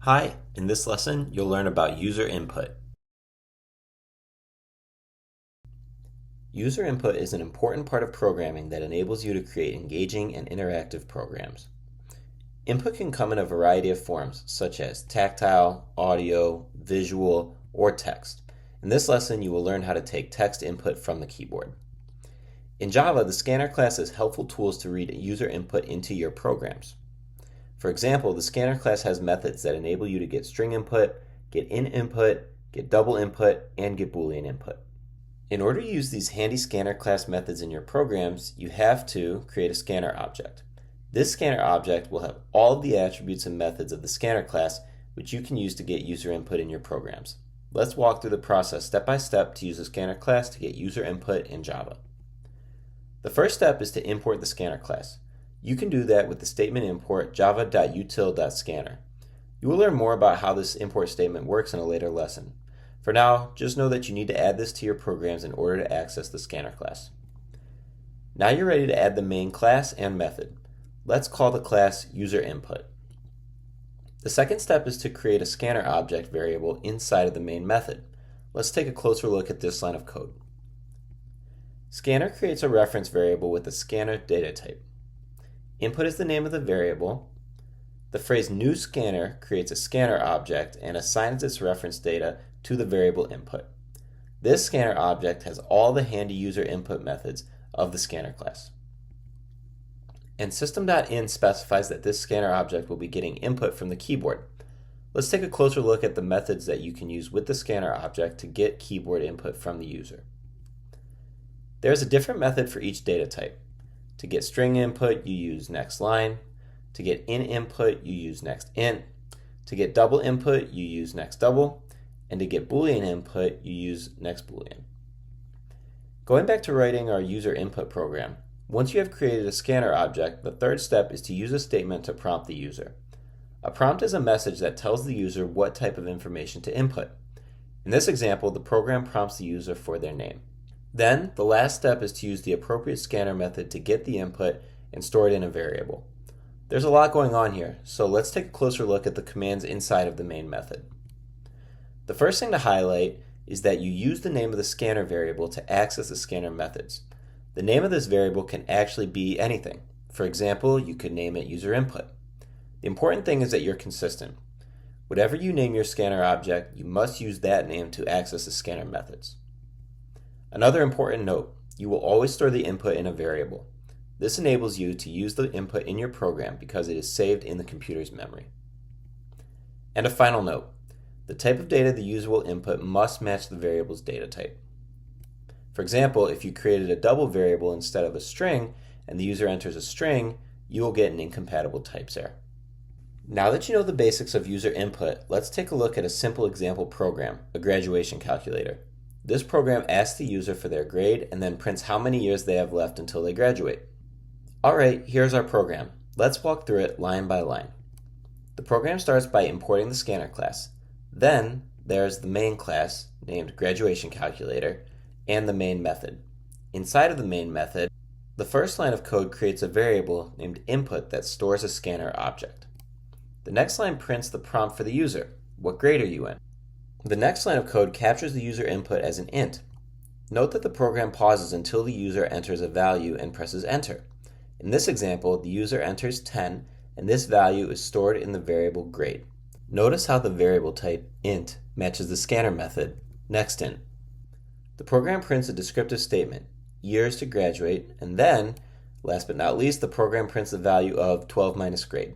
Hi, in this lesson you'll learn about user input. User input is an important part of programming that enables you to create engaging and interactive programs. Input can come in a variety of forms, such as tactile, audio, visual, or text. In this lesson you will learn how to take text input from the keyboard. In Java, the scanner class has helpful tools to read user input into your programs. For example, the scanner class has methods that enable you to get string input, get int input, get double input, and get Boolean input. In order to use these handy scanner class methods in your programs, you have to create a scanner object. This scanner object will have all of the attributes and methods of the scanner class, which you can use to get user input in your programs. Let's walk through the process step by step to use a scanner class to get user input in Java. The first step is to import the scanner class. You can do that with the statement import java.util.scanner. You will learn more about how this import statement works in a later lesson. For now, just know that you need to add this to your programs in order to access the scanner class. Now you're ready to add the main class and method. Let's call the class user input. The second step is to create a scanner object variable inside of the main method. Let's take a closer look at this line of code. Scanner creates a reference variable with a scanner data type. Input is the name of the variable. The phrase new scanner creates a scanner object and assigns its reference data to the variable input. This scanner object has all the handy user input methods of the scanner class. And system.in specifies that this scanner object will be getting input from the keyboard. Let's take a closer look at the methods that you can use with the scanner object to get keyboard input from the user. There is a different method for each data type. To get string input, you use nextLine. To get int input, you use nextInt. To get double input, you use nextDouble. And to get Boolean input, you use nextBoolean. Going back to writing our user input program, once you have created a scanner object, the third step is to use a statement to prompt the user. A prompt is a message that tells the user what type of information to input. In this example, the program prompts the user for their name. Then, the last step is to use the appropriate scanner method to get the input and store it in a variable. There's a lot going on here, so let's take a closer look at the commands inside of the main method. The first thing to highlight is that you use the name of the scanner variable to access the scanner methods. The name of this variable can actually be anything. For example, you could name it user input. The important thing is that you're consistent. Whatever you name your scanner object, you must use that name to access the scanner methods. Another important note, you will always store the input in a variable. This enables you to use the input in your program because it is saved in the computer's memory. And a final note, the type of data the user will input must match the variable's data type. For example, if you created a double variable instead of a string and the user enters a string, you will get an incompatible types error. Now that you know the basics of user input, let's take a look at a simple example program, a graduation calculator. This program asks the user for their grade and then prints how many years they have left until they graduate. Alright, here's our program. Let's walk through it line by line. The program starts by importing the scanner class. Then there's the main class, named graduation calculator, and the main method. Inside of the main method, the first line of code creates a variable named input that stores a scanner object. The next line prints the prompt for the user. What grade are you in? The next line of code captures the user input as an int. Note that the program pauses until the user enters a value and presses enter. In this example, the user enters 10, and this value is stored in the variable grade. Notice how the variable type int matches the scanner method nextInt. The program prints a descriptive statement, years to graduate, and then, last but not least, the program prints the value of 12 minus grade.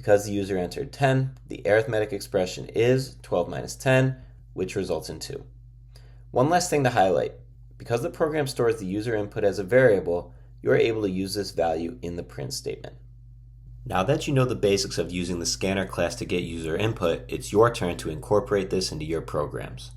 Because the user entered 10, the arithmetic expression is 12 minus 10, which results in 2. One last thing to highlight. Because the program stores the user input as a variable, you are able to use this value in the print statement. Now that you know the basics of using the scanner class to get user input, it's your turn to incorporate this into your programs.